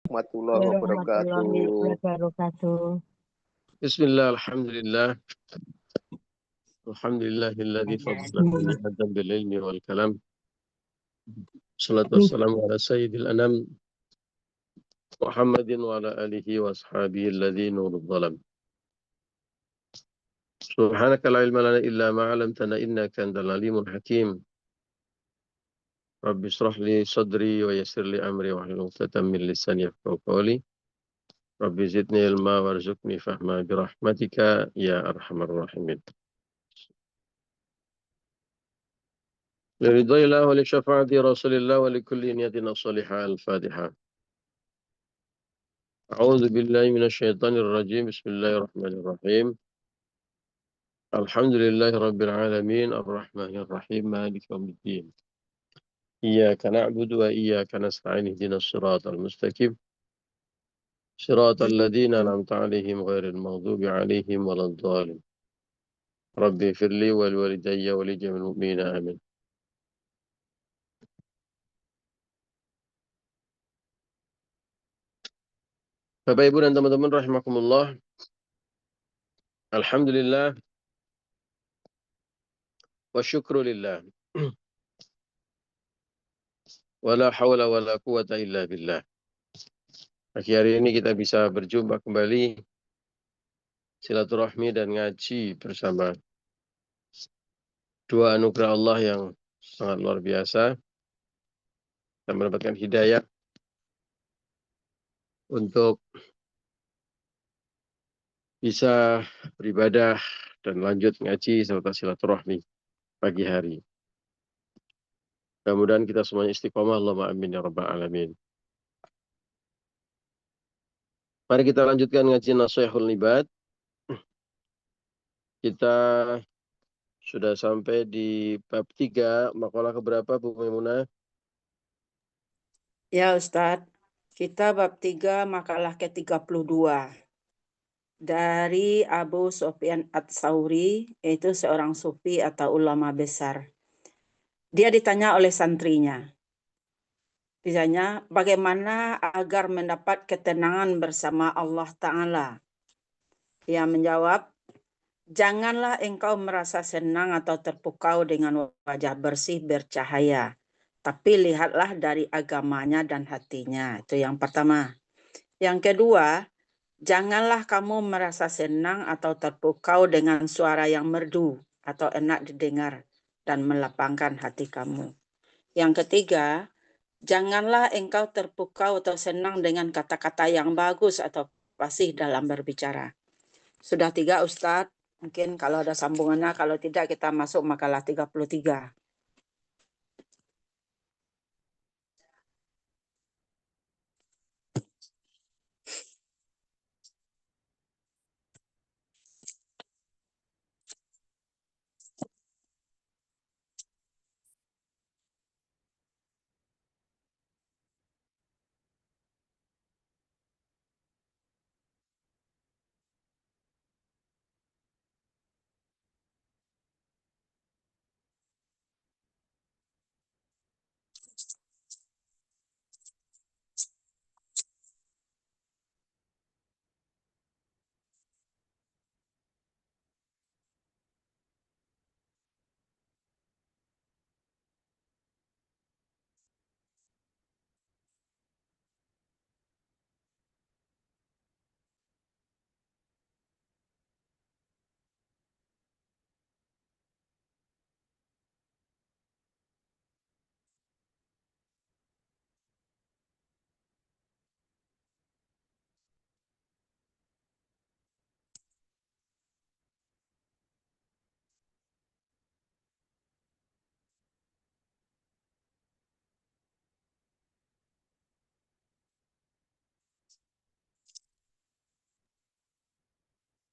Warahmatullahi warahmatullahi wabarakatuh. wabarakatuh. Bismillah, alhamdulillah. Alhamdulillahilladzi faddala bani Bismillah. Adam bil ilmi wal kalam. Salatu wassalamu ala sayyidil anam Muhammadin wa ala alihi wa ashabihi alladzi nurul dhalam. Subhanaka la ilma lana illa ma 'allamtana innaka antal alimul hakim. Rabbi shrah li sadri wa yassir li amri wa hlul 'uqdatam min lisani yafqahu qawli. Rabbi zidni ilma warzuqni fahma bi rahmatika ya arhamar rahimin. لرضا الله ولشفاعة رسول الله ولكل نيتنا الصالحة الفاتحة. أعوذ بالله من الشيطان الرجيم. بسم الله الرحمن الرحيم. الحمد لله رب العالمين الرحمن الرحيم مالك يوم الدين. إياك نعبد وإياك نستعين اهدنا الصراط المستقيم صراط الذين أنعمت عليهم غير المغضوب عليهم ولا الضالين. ربي اغفر لي ولوالدي ولجميع المؤمنين آمين. Bapak Ibu dan teman-teman rahimakumullah. Alhamdulillah wa syukrulillah. Wala hawla wala quwata illa billah. Pagi hari ini kita bisa berjumpa kembali, silaturahmi dan ngaji bersama dua anugerah Allah yang sangat luar biasa. Kita mendapatkan hidayah untuk bisa beribadah dan lanjut ngaji serta silaturahmi pagi hari. Mudah-mudahan kita semuanya istiqomah. Allahumma amin ya rabbal alamin. Mari kita lanjutkan ngaji Nashihul Ibad. Kita sudah sampai di bab 3, makalah keberapa Bu Maimunah? Ya Ustadz, kita bab 3 makalah ke-32 dari Abu Sufyan Ats-Tsauri, yaitu seorang sufi atau ulama besar. Dia ditanya oleh santrinya, ditanya bagaimana agar mendapat ketenangan bersama Allah Ta'ala. Ia menjawab, janganlah engkau merasa senang atau terpukau dengan wajah bersih bercahaya, tapi lihatlah dari agamanya dan hatinya. Itu yang pertama. Yang kedua, janganlah kamu merasa senang atau terpukau dengan suara yang merdu atau enak didengar dan melapangkan hati kamu. Yang ketiga, janganlah engkau terpukau atau senang dengan kata-kata yang bagus atau fasih dalam berbicara. Sudah 3 Ustadz, mungkin kalau ada sambungannya, kalau tidak kita masuk makalah 33.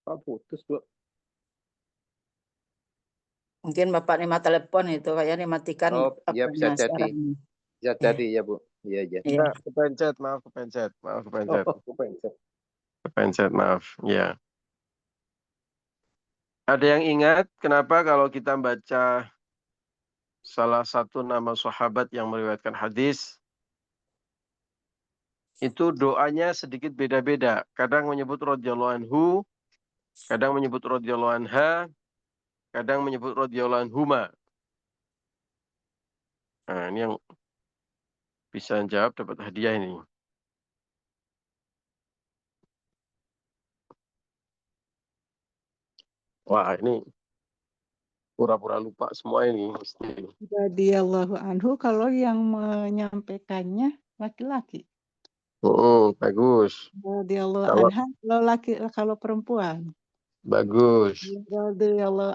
Putus, Bu. Mungkin Bapak lima telepon itu kayaknya dimatikan Oh, ya bisa jadi. suaranya. Bisa jadi ya, Bu. Iya, iya. Iya. Ya, kepencet, maaf kepencet. Maaf kepencet. Oh, kepencet. Kepencet, maaf. Ya. Ada yang ingat kenapa kalau kita baca salah satu nama sahabat yang meriwayatkan hadis, itu doanya sedikit beda-beda. Kadang menyebut radhiyallahu anhu, kadang menyebut radhiyallahu anha, kadang menyebut radhiyallahu anhuma. Nah, ini yang bisa jawab dapat hadiah ini. Wah, ini pura-pura lupa semua ini mesti. Radhiyallahu anhu kalau yang menyampaikannya laki-laki. Bagus. Radhiyallahu Kalau anha kalau perempuan. bagus. Radhiyallahu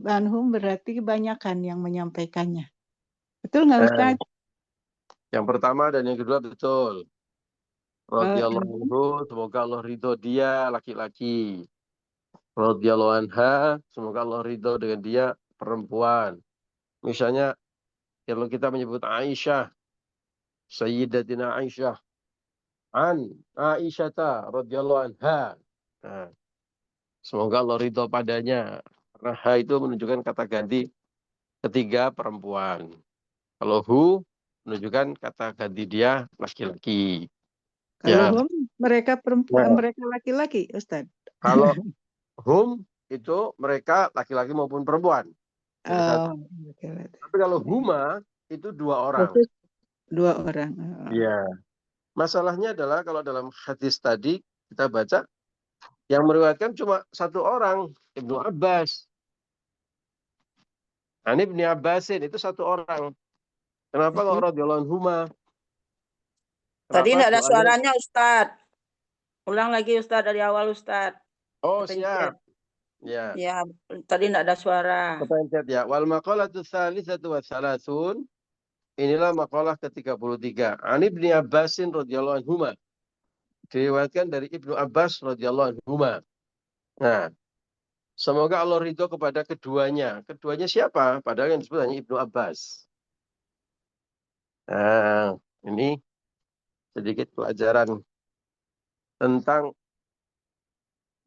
anhum berarti kebanyakan yang menyampaikannya. Betul nggak Eh, Ustaz? yang pertama dan yang kedua betul. Radhiyallahu Anhum. anhu, semoga Allah ridho dia laki-laki. Radhiyallahu anha, semoga Allah ridho dengan dia perempuan. Misalnya kalau kita menyebut Aisyah, Sayyidatina Aisyah, an Aisyata radhiyallahu anha. Nah, semoga Allah ridho padanya. Karena ha itu menunjukkan kata ganti ketiga perempuan. Kalau hu menunjukkan kata ganti dia laki-laki. Kalau Ya. hum mereka perempuan, Nah, mereka laki-laki, Ustaz. kalau hum itu mereka laki-laki maupun perempuan. Jadi satu. Oh, oke. Tapi kalau huma itu dua orang. Khusus 2 orang. Iya. Masalahnya adalah kalau dalam hadis tadi kita baca yang meriwayatkan cuma satu orang, Ibnu Abbas. Ini Ibnu Abbasin itu satu orang. Kenapa kalau radhiyallahu anhuma? Tadi Kenapa tidak ada doanya? suaranya Ustadz. Ulang lagi Ustadz dari awal Ustadz. Oh, Kepencet. siap. Ya. Ya, tadi tidak ada suara. Kepencet ya. Wal maqalatu tsalitsatu wa tsalatsun. Inilah makalah ke-33. An Ibnu Abbasin radhiyallahu anhuma. Diriwayatkan dari Ibnu Abbas radhiyallahu anhuma. Nah, semoga Allah ridho kepada keduanya. Keduanya siapa? Padahal yang disebut hanya Ibnu Abbas. Nah, ini sedikit pelajaran tentang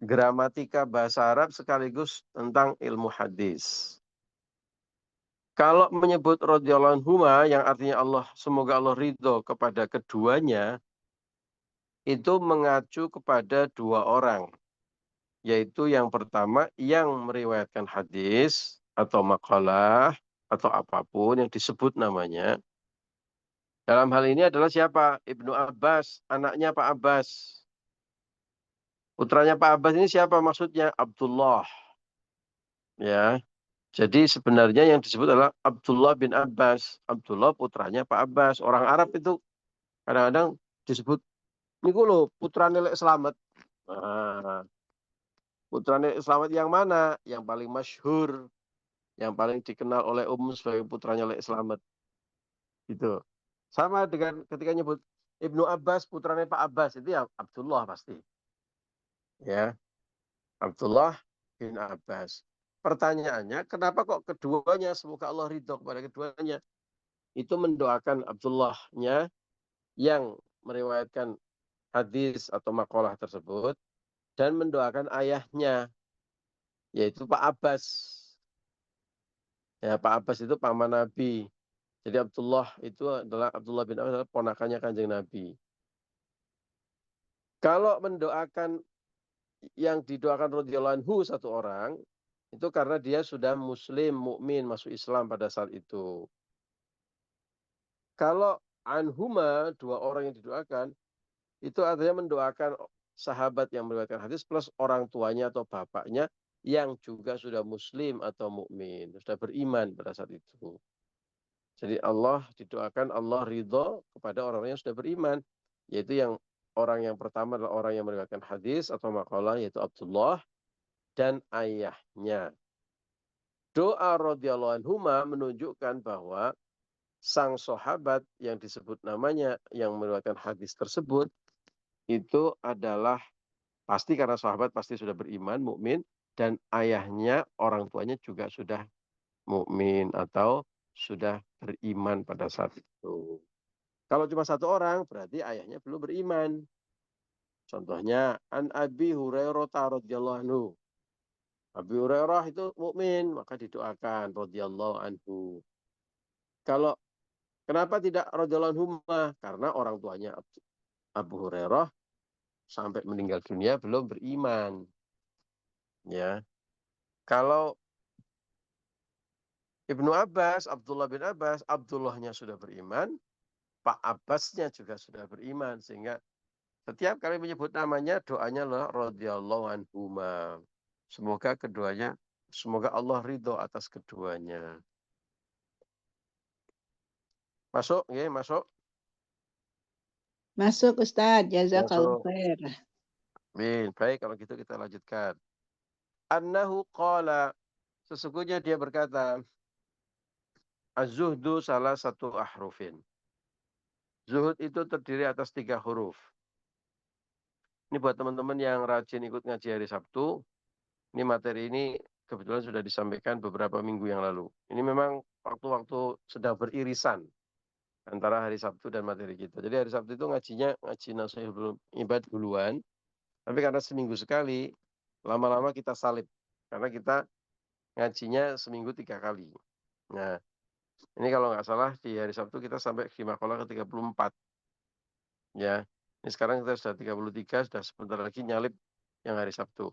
gramatika bahasa Arab sekaligus tentang ilmu hadis. Kalau menyebut radhiyallahu anhuma yang artinya Allah semoga Allah ridho kepada keduanya itu mengacu kepada dua orang, yaitu yang pertama yang meriwayatkan hadis atau makalah atau apapun yang disebut namanya. Dalam hal ini adalah siapa? Ibnu Abbas, anaknya Pak Abbas. Putranya Pak Abbas ini siapa maksudnya? Abdullah. Ya. Jadi sebenarnya yang disebut adalah Abdullah bin Abbas. Abdullah putranya Pak Abbas. Orang Arab itu kadang-kadang disebut niku lho putrane Lek Slamet. Nah, putrane Lek Slamet yang mana? Yang paling masyhur, yang paling dikenal oleh umum sebagai putranya Lek Slamet. Gitu. Sama dengan ketika nyebut Ibnu Abbas, putranya Pak Abbas, itu ya Abdullah pasti. Ya, Abdullah bin Abbas. Pertanyaannya, kenapa kok keduanya, semoga Allah ridho kepada keduanya, itu mendoakan Abdullahnya yang meriwayatkan hadis atau makalah tersebut, dan mendoakan ayahnya, yaitu Pak Abbas. Ya, Pak Abbas itu paman Nabi. Jadi Abdullah itu adalah Abdullah bin Abbas adalah ponakannya Kanjeng Nabi. Kalau mendoakan yang didoakan radhiyallahu anhu satu orang, itu karena dia sudah muslim, mukmin, masuk Islam pada saat itu. Kalau anhuma, dua orang yang didoakan, itu artinya mendoakan sahabat yang meriwayatkan hadis plus orang tuanya atau bapaknya yang juga sudah muslim atau mukmin, sudah beriman pada saat itu. Jadi Allah didoakan Allah ridho kepada orang-orang yang sudah beriman, yaitu yang orang yang pertama adalah orang yang meriwayatkan hadis atau makalah yaitu Abdullah dan ayahnya. Doa radhiyallahu anhuma menunjukkan bahwa sang sahabat yang disebut namanya yang meriwayatkan hadis tersebut itu adalah pasti karena sahabat pasti sudah beriman, mukmin, dan ayahnya, orang tuanya juga sudah mukmin atau sudah beriman pada saat itu. Kalau cuma satu orang, berarti ayahnya belum beriman. Contohnya, An Abi Hurairah radhiyallahu anhu. Abi Hurairah itu mukmin, maka didoakan radhiyallahu anhu. Kalau kenapa tidak radhiyallahu anhu? Karena orang tuanya Abu Hurairah sampai meninggal dunia belum beriman. Ya. Kalau Ibnu Abbas, Abdullah bin Abbas, Abdullahnya sudah beriman, Pak Abbasnya juga sudah beriman, sehingga setiap kali menyebut namanya doanya lah radhiyallahu anhuma. Semoga Allah ridho atas keduanya. Masuk, ya, masuk. Masuk Ustadz, jazakallah Masuk. khair. Baik, kalau gitu kita lanjutkan. Annahu qala, sesungguhnya dia berkata, az-zuhdu salah satu ahrufin. Zuhud itu terdiri atas 3 huruf. Ini buat teman-teman yang rajin ikut ngaji hari Sabtu. Ini materi ini kebetulan sudah disampaikan beberapa minggu yang lalu. Ini memang waktu-waktu sedang beririsan antara hari Sabtu dan materi kita. Jadi hari Sabtu itu ngaji Nasihatul Ibad duluan. Tapi karena seminggu sekali, lama-lama kita salib. Karena kita ngajinya seminggu 3 kali. Nah, ini kalau nggak salah di hari Sabtu kita sampai di makalah ke-34. Ya, ini sekarang kita sudah 33, sudah sebentar lagi nyalip yang hari Sabtu.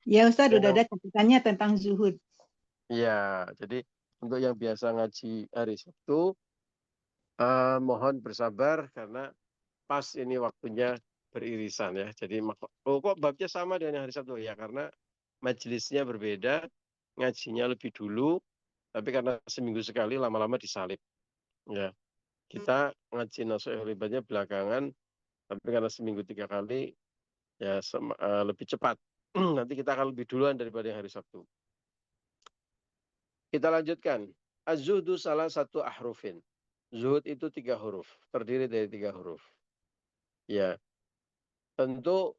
Ya Ustadz, Ya. udah ada catatannya tentang zuhud. Iya, jadi untuk yang biasa ngaji hari Sabtu, mohon bersabar karena pas ini waktunya beririsan ya. Jadi kok babnya sama dengan hari Sabtu ya, karena majelisnya berbeda, ngajinya lebih dulu, tapi karena seminggu sekali lama-lama disalip. Ya, kita ngaji Nasihatul Ibadnya belakangan, tapi karena seminggu 3 kali ya lebih cepat. Nanti kita akan lebih duluan daripada yang hari Sabtu. Kita lanjutkan. Az-zuhdu salah satu ahrufin. Zuhud itu 3 huruf, terdiri dari 3 huruf. Ya, tentu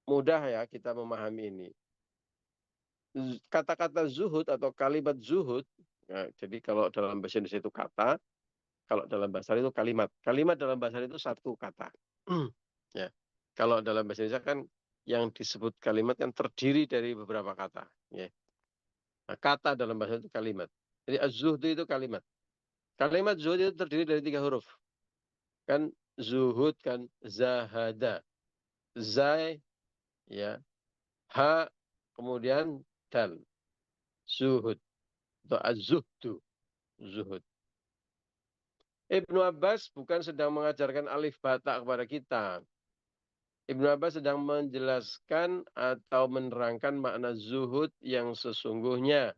mudah ya kita memahami ini. Kata-kata zuhud atau kalimat zuhud, ya, jadi kalau dalam bahasa Indonesia itu kata, kalau dalam bahasa Arab itu kalimat. Kalimat dalam bahasa Arab itu satu kata. Ya, kalau dalam bahasa Indonesia kan yang disebut kalimat kan terdiri dari beberapa kata. Ya. Nah, kata dalam bahasa itu kalimat. Jadi az-zuhdu itu kalimat. Kalimat zuhud itu terdiri dari 3 huruf. Kan zuhud kan zahada. Zai, ya, ha, kemudian dal. Zuhud. Atau az-zuhdu. Zuhud. Ibnu Abbas bukan sedang mengajarkan alif bata kepada kita. Ibnu Abbas sedang menjelaskan atau menerangkan makna zuhud yang sesungguhnya,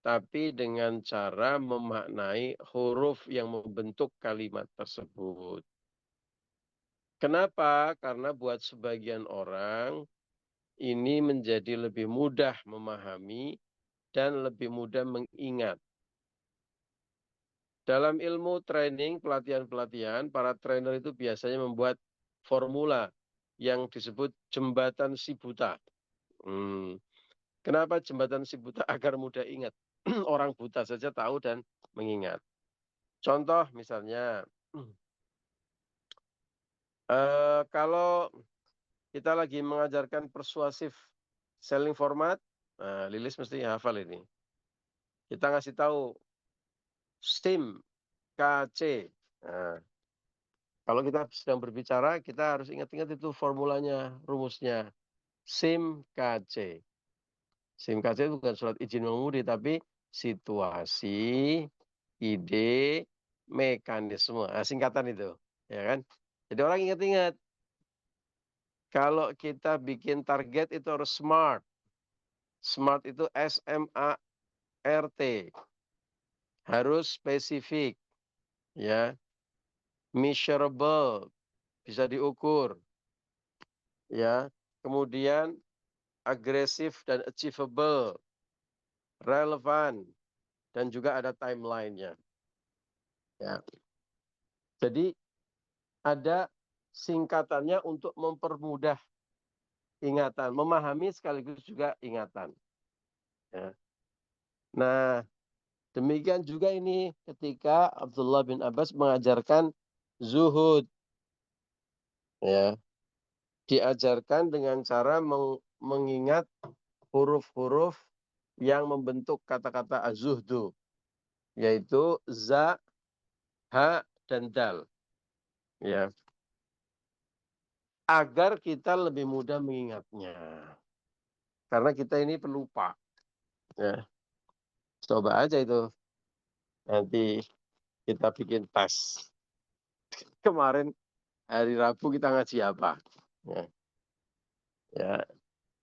tapi dengan cara memaknai huruf yang membentuk kalimat tersebut. Kenapa? Karena buat sebagian orang ini menjadi lebih mudah memahami dan lebih mudah mengingat. Dalam ilmu training, pelatihan-pelatihan, para trainer itu biasanya membuat formula yang disebut jembatan si buta. Kenapa jembatan si buta? Agar mudah ingat. Orang buta saja tahu dan mengingat. Contoh misalnya, kalau kita lagi mengajarkan persuasif selling format, Lilis mesti hafal ini. Kita ngasih tahu STIM, KC. Nah, kalau kita sedang berbicara, kita harus ingat-ingat itu formulanya, rumusnya. SIM, KC. SIM, KC itu bukan surat izin mengemudi, tapi situasi, ide, mekanisme. Nah, singkatan itu. Ya kan? Jadi orang ingat-ingat. Kalau kita bikin target itu harus SMART. SMART itu SMART. Harus spesifik. Ya. Measurable. Bisa diukur. Ya. Kemudian agresif dan achievable. Relevan. Dan juga ada timeline-nya. Ya. Jadi ada singkatannya untuk mempermudah ingatan. Memahami sekaligus juga ingatan. Ya. Nah, demikian juga ini ketika Abdullah bin Abbas mengajarkan zuhud. Ya. Diajarkan dengan cara mengingat huruf-huruf yang membentuk kata-kata az-zuhdu. Yaitu za, ha, dan dal. Ya. agar kita lebih mudah mengingatnya. Karena kita ini pelupa. Ya. Coba aja itu. Nanti kita bikin tes. Kemarin hari Rabu kita ngaji apa? Ya, ya.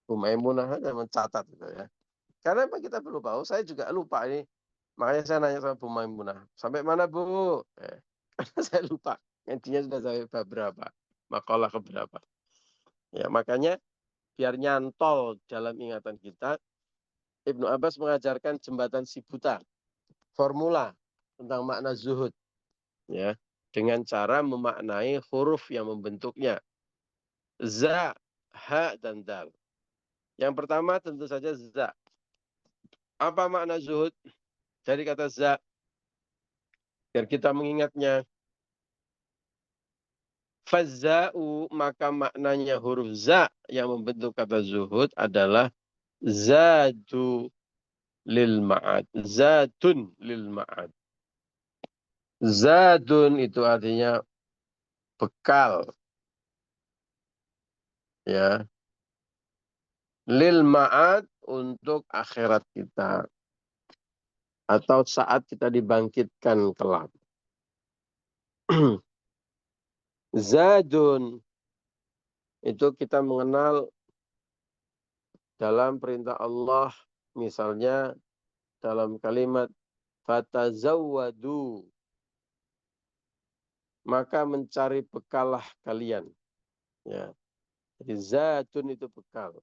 Maimunah aja mencatat gitu ya. Karena memang kita pelupa. Oh, saya juga lupa ini. Makanya saya nanya sama Bu Maimunah. Sampai mana Bu? Saya lupa. Intinya sudah sampai bab berapa. Makalah keberapa. Ya, makanya biar nyantol dalam ingatan kita, Ibnu Abbas mengajarkan jembatan si buta. Formula tentang makna zuhud. Ya, dengan cara memaknai huruf yang membentuknya. Za, ha, dan dal. Yang pertama tentu saja za. Apa makna zuhud? Dari kata za. Biar kita mengingatnya. Fazza'u, maka maknanya huruf za yang membentuk kata zuhud adalah zadu lil ma'ad. Zadun lil ma'ad. Zadun itu artinya bekal. Ya. Lil ma'ad untuk akhirat kita. Atau saat kita dibangkitkan kelak. Zadun itu kita mengenal dalam perintah Allah, misalnya dalam kalimat fatazawwadu, maka mencari bekalah kalian. Ya. Jadi zadun itu bekal.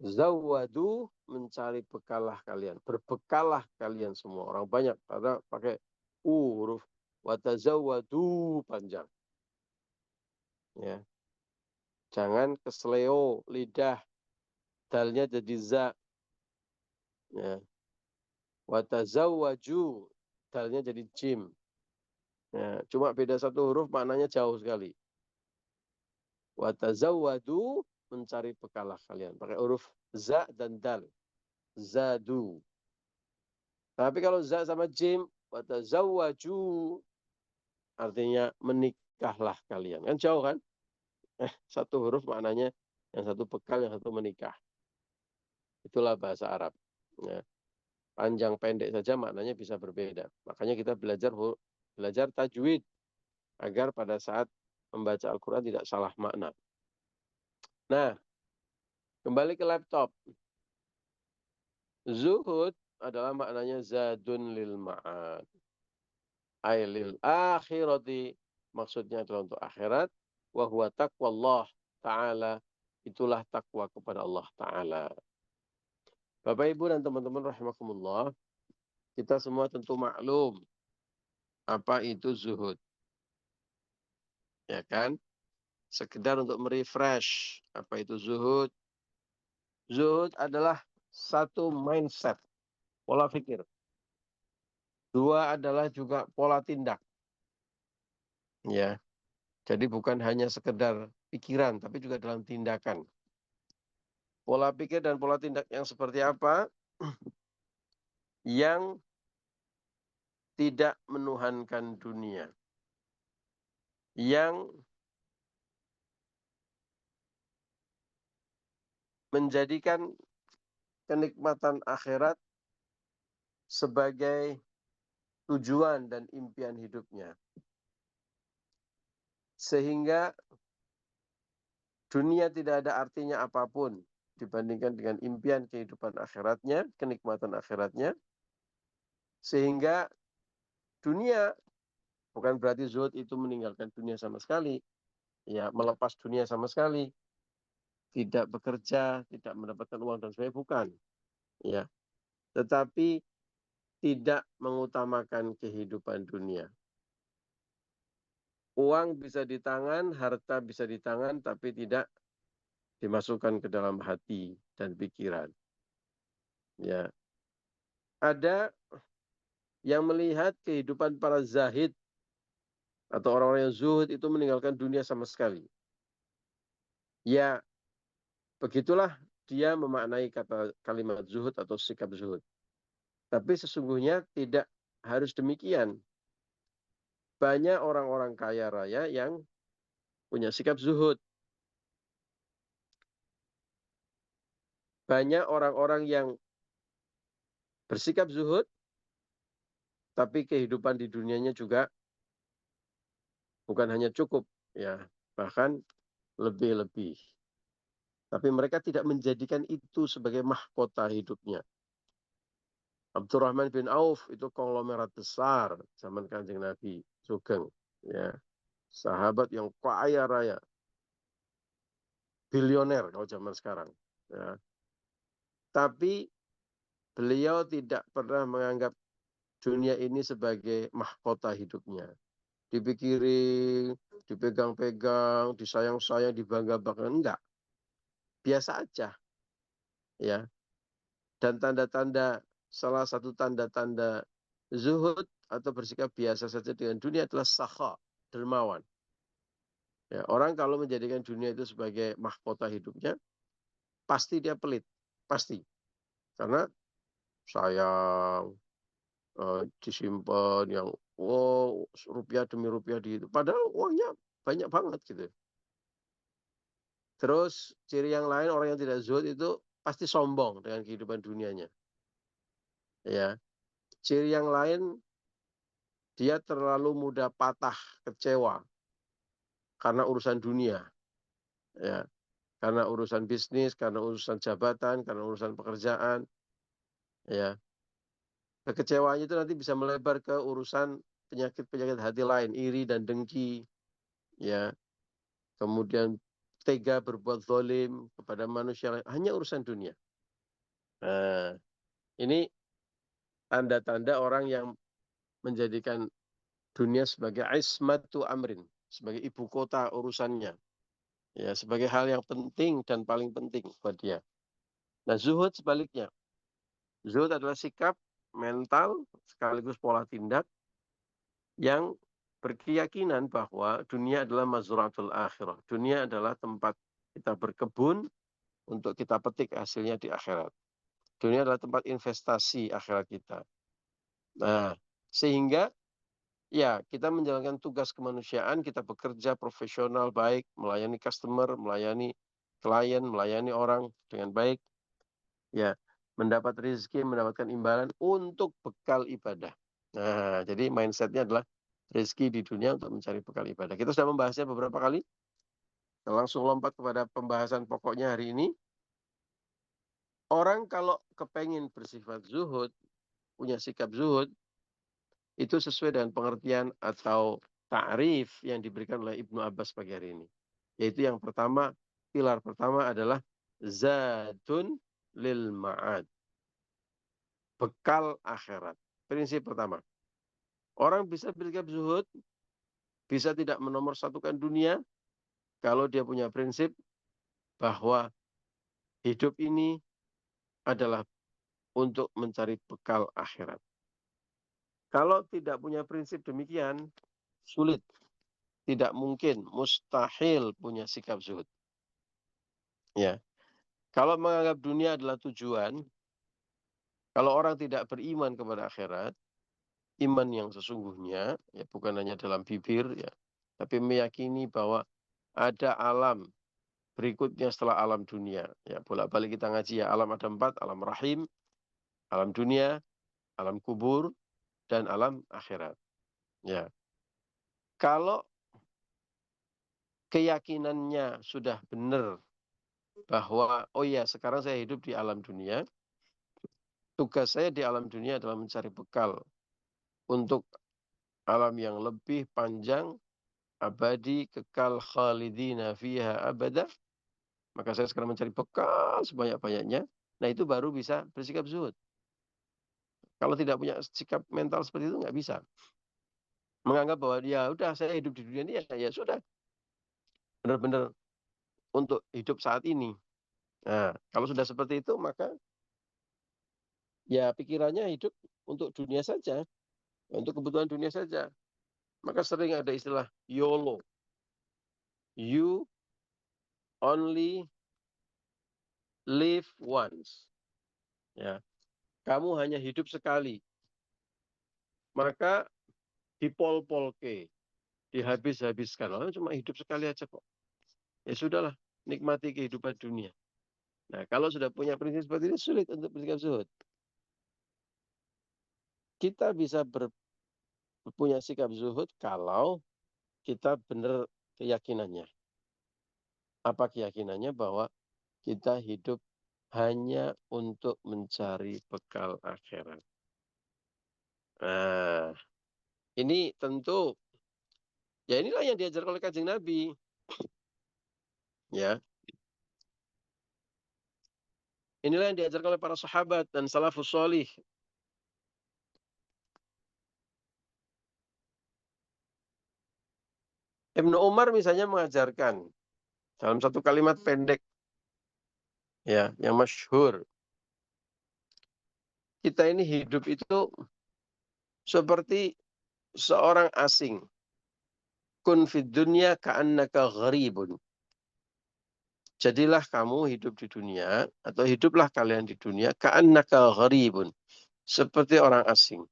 Zawwadu, mencari bekalah kalian. Berbekalah kalian semua. Orang banyak karena pakai huruf watazawwadu panjang. Ya. Jangan kesleo lidah, dalnya jadi za. Ya. Watazawwaju, dalnya jadi jim. Ya. Cuma beda satu huruf, maknanya jauh sekali. Watazawwadu, mencari bekalah kalian. Pakai huruf za dan dal. Zadu. Tapi kalau za sama jim, watazawwaju, artinya menikahlah kalian. Kan jauh kan? Satu huruf maknanya, yang satu bekal, yang satu menikah. Itulah bahasa Arab. Ya. Panjang pendek saja maknanya bisa berbeda. Makanya kita belajar tajwid agar pada saat membaca Al-Quran tidak salah makna. Nah, kembali ke laptop. Zuhud adalah maknanya zadun lil ma'ad. Ay lil akhirati, maksudnya adalah untuk akhirat. Wa huwa taqwallah ta'ala, itulah takwa kepada Allah Ta'ala. Bapak Ibu dan teman-teman rahimakumullah, kita semua tentu maklum apa itu zuhud. Ya kan? Sekedar untuk merefresh apa itu zuhud. Zuhud adalah satu mindset, pola pikir. Dua adalah juga pola tindak. Ya. Jadi bukan hanya sekedar pikiran, tapi juga dalam tindakan. Pola pikir dan pola tindak yang seperti apa? Yang tidak menuhankan dunia. Yang menjadikan kenikmatan akhirat sebagai tujuan dan impian hidupnya. Sehingga dunia tidak ada artinya apapun dibandingkan dengan impian kehidupan akhiratnya, kenikmatan akhiratnya. Sehingga dunia, bukan berarti zuhud itu meninggalkan dunia sama sekali. Ya, melepas dunia sama sekali. Tidak bekerja, tidak mendapatkan uang dan sebagainya, bukan. Ya. Tetapi tidak mengutamakan kehidupan dunia. Uang bisa di tangan, harta bisa di tangan, tapi tidak dimasukkan ke dalam hati dan pikiran. Ya. Ada yang melihat kehidupan para zahid atau orang-orang yang zuhud itu meninggalkan dunia sama sekali. Ya, begitulah dia memaknai kata kalimat zuhud atau sikap zuhud. Tapi sesungguhnya tidak harus demikian. Banyak orang-orang kaya raya yang punya sikap zuhud. Banyak orang-orang yang bersikap zuhud, tapi kehidupan di dunianya juga bukan hanya cukup, ya, bahkan lebih-lebih. Tapi mereka tidak menjadikan itu sebagai mahkota hidupnya. Abdurrahman bin Auf itu konglomerat besar zaman Kanjeng Nabi, Sugeng, ya, sahabat yang kaya raya, bilioner kalau zaman sekarang. Ya. Tapi beliau tidak pernah menganggap dunia ini sebagai mahkota hidupnya. Dipikirin, dipegang-pegang, disayang-sayang, dibangga-banggakan. Enggak. Biasa aja. Ya. Dan tanda-tanda, salah satu tanda-tanda zuhud atau bersikap biasa saja dengan dunia adalah sakha, dermawan. Ya, orang kalau menjadikan dunia itu sebagai mahkota hidupnya, pasti dia pelit. Pasti. Karena sayang, disimpan yang wow, rupiah demi rupiah di itu. Padahal uangnya banyak banget gitu. Terus ciri yang lain orang yang tidak zuhud itu pasti sombong dengan kehidupan dunianya. Ya. Ciri yang lain dia terlalu mudah patah, kecewa karena urusan dunia. Ya. Karena urusan bisnis, karena urusan jabatan, karena urusan pekerjaan. Ya. Kekecewaannya itu nanti bisa melebar ke urusan penyakit-penyakit hati lain, iri dan dengki. Ya. Kemudian tega berbuat zalim kepada manusia lain, hanya urusan dunia. Nah, ini tanda-tanda orang yang menjadikan dunia sebagai ismatu amrin, sebagai ibu kota urusannya, ya, sebagai hal yang penting dan paling penting buat dia. Nah, zuhud sebaliknya. Zuhud adalah sikap mental sekaligus pola tindak yang berkeyakinan bahwa dunia adalah mazra'atul akhirah. Dunia adalah tempat kita berkebun untuk kita petik hasilnya di akhirat. Dunia adalah tempat investasi akhirat kita. Nah, sehingga ya kita menjalankan tugas kemanusiaan, kita bekerja profesional baik, melayani customer, melayani klien, melayani orang dengan baik, ya, mendapat rezeki, mendapatkan imbalan untuk bekal ibadah. Nah, jadi mindsetnya adalah rezeki di dunia untuk mencari bekal ibadah. Kita sudah membahasnya beberapa kali. Kita langsung lompat kepada pembahasan pokoknya hari ini. Orang kalau kepengen bersifat zuhud, punya sikap zuhud, itu sesuai dengan pengertian atau ta'rif yang diberikan oleh Ibnu Abbas pagi hari ini. Yaitu yang pertama, pilar pertama adalah zadun lil ma'ad. Bekal akhirat. Prinsip pertama. Orang bisa bersikap zuhud, bisa tidak menomorsatukan dunia, kalau dia punya prinsip bahwa hidup ini adalah untuk mencari bekal akhirat. Kalau tidak punya prinsip demikian, sulit. Tidak mungkin, mustahil punya sikap zuhud. Ya. Kalau menganggap dunia adalah tujuan, kalau orang tidak beriman kepada akhirat, iman yang sesungguhnya, ya bukan hanya dalam bibir, ya, tapi meyakini bahwa ada alam berikutnya setelah alam dunia. Ya, bolak-balik kita ngaji ya, alam ada 4, alam rahim, alam dunia, alam kubur, dan alam akhirat. Ya. Kalau keyakinannya sudah benar bahwa, oh ya sekarang saya hidup di alam dunia, tugas saya di alam dunia adalah mencari bekal untuk alam yang lebih panjang, abadi, kekal, khalidina fiha abada. Maka saya sekarang mencari bekal sebanyak-banyaknya. Nah itu baru bisa bersikap zuhud. Kalau tidak punya sikap mental seperti itu nggak bisa. Menganggap bahwa ya udah saya hidup di dunia ini ya sudah. Benar-benar untuk hidup saat ini. Nah kalau sudah seperti itu maka ya pikirannya hidup untuk dunia saja. Untuk kebutuhan dunia saja. Maka sering ada istilah YOLO. You only live once. Ya. Kamu hanya hidup sekali. Maka dipol-polke. dihabis-habiskan. Oh, cuma hidup sekali aja kok. Ya sudahlah, nikmati kehidupan dunia. Nah, kalau sudah punya prinsip seperti ini, sulit untuk bersikap zuhud. Kita bisa punya sikap zuhud kalau kita benar keyakinannya. Apa keyakinannya? Bahwa kita hidup hanya untuk mencari bekal akhirat. Nah, ini tentu, ya inilah yang diajarkan oleh Kanjeng Nabi. Ya, inilah yang diajarkan oleh para sahabat dan salafus sholih. Ibnu Umar misalnya mengajarkan dalam satu kalimat pendek, ya, yang masyhur. Kita ini hidup itu seperti seorang asing. Kun fid dunya ka'annaka gharibun. Jadilah kamu hidup di dunia, atau hiduplah kalian di dunia, ka'annaka gharibun. Seperti orang asing.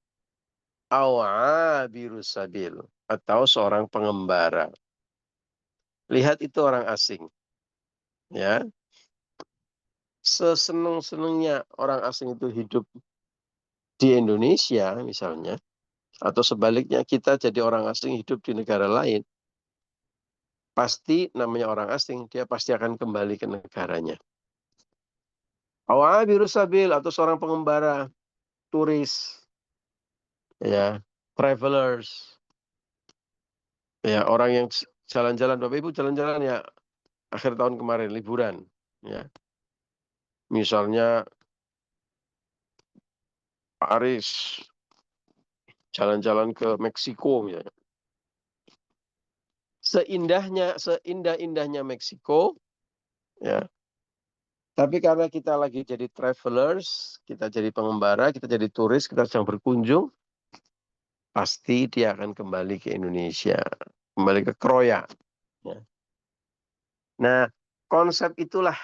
Aw abirus sabil. Atau seorang pengembara. Lihat itu orang asing. Ya. Seseneng-senengnya orang asing itu hidup di Indonesia misalnya, atau sebaliknya kita jadi orang asing hidup di negara lain, pasti namanya orang asing, dia pasti akan kembali ke negaranya. Awabirus sabil, atau seorang pengembara, turis, ya, travelers, ya, orang yang jalan-jalan. Bapak Ibu jalan-jalan ya akhir tahun kemarin liburan, ya. Misalnya Pak Aris jalan-jalan ke Meksiko misalnya. Seindah-indahnya Meksiko, ya. Tapi karena kita lagi jadi travelers, kita jadi pengembara, kita jadi turis, kita sedang berkunjung, pasti dia akan kembali ke Indonesia, kembali ke Kroya. Ya. Nah, konsep itulah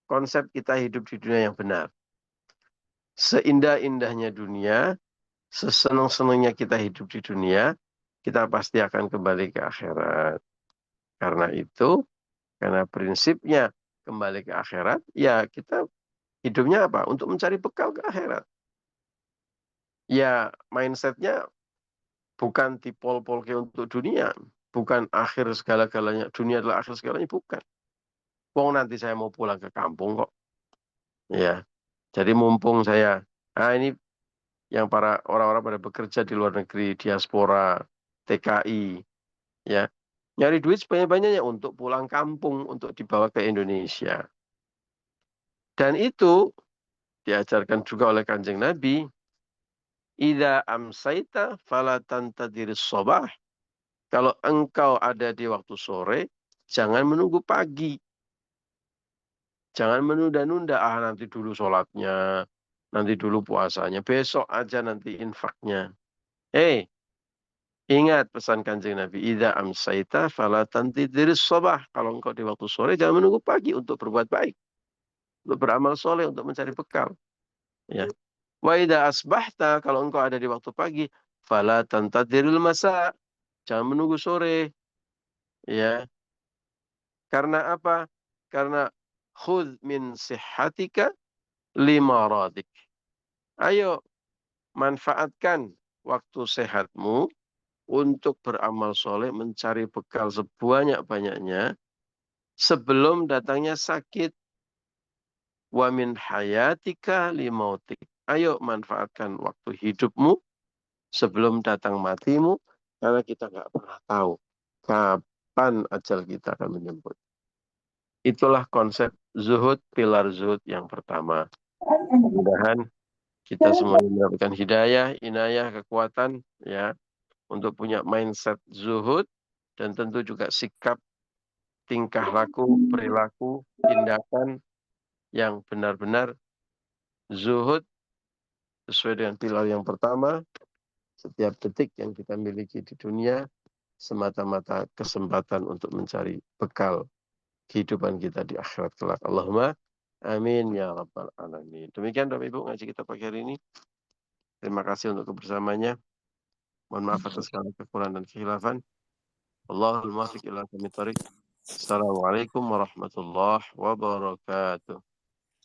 konsep kita hidup di dunia yang benar. Seindah-indahnya dunia, sesenang-senangnya kita hidup di dunia, kita pasti akan kembali ke akhirat. Karena itu, karena prinsipnya kembali ke akhirat, ya kita hidupnya apa? Untuk mencari bekal ke akhirat. Ya, mindsetnya bukan tipol-polke untuk dunia. Bukan akhir segala-galanya. Dunia adalah akhir segalanya, bukan. Wong nanti saya mau pulang ke kampung kok. Ya, jadi mumpung saya, ini yang para orang-orang pada bekerja di luar negeri, diaspora, TKI, ya, nyari duit sebanyak-banyaknya untuk pulang kampung, untuk dibawa ke Indonesia. Dan itu diajarkan juga oleh Kanjeng Nabi, idza amsaita fala tantadiris shabah. Kalau engkau ada di waktu sore, jangan menunggu pagi. Jangan menunda-nunda, nanti dulu sholatnya, nanti dulu puasanya, besok aja nanti infaknya. Ingat pesan Kanjeng Nabi, idza amsaita fala tantadiris shabah. Kalau engkau di waktu sore, jangan menunggu pagi untuk berbuat baik, untuk beramal soleh, untuk mencari bekal. Ya. Wa idza asbahta, kalau engkau ada di waktu pagi, fala tantadiril masa. Jangan menunggu sore. Ya. Karena apa? Karena khudh min sihhatika limaradik. Ayo manfaatkan waktu sehatmu untuk beramal soleh, mencari bekal sebanyak-banyaknya sebelum datangnya sakit. Wa min hayatika limautik. Ayo manfaatkan waktu hidupmu sebelum datang matimu, karena kita nggak pernah tahu kapan ajal kita akan menjemput. Itulah konsep zuhud, pilar zuhud yang pertama. Mudah-mudahan kita semuanya mendapatkan hidayah, inayah, kekuatan, ya, untuk punya mindset zuhud, dan tentu juga sikap, tingkah laku, perilaku, tindakan yang benar-benar zuhud sesuai dengan pilar yang pertama. Setiap detik yang kita miliki di dunia semata-mata kesempatan untuk mencari bekal kehidupan kita di akhirat kelak. Allahumma amin ya rabbal alamin. Demikian Bapak Ibu ngaji kita pagi hari ini. Terima kasih untuk kebersamaannya. Mohon maaf atas segala kekurangan dan kekhilafan. Allahul muwaffiq ila aqwamit thoriq. Assalamualaikum warahmatullahi wabarakatuh.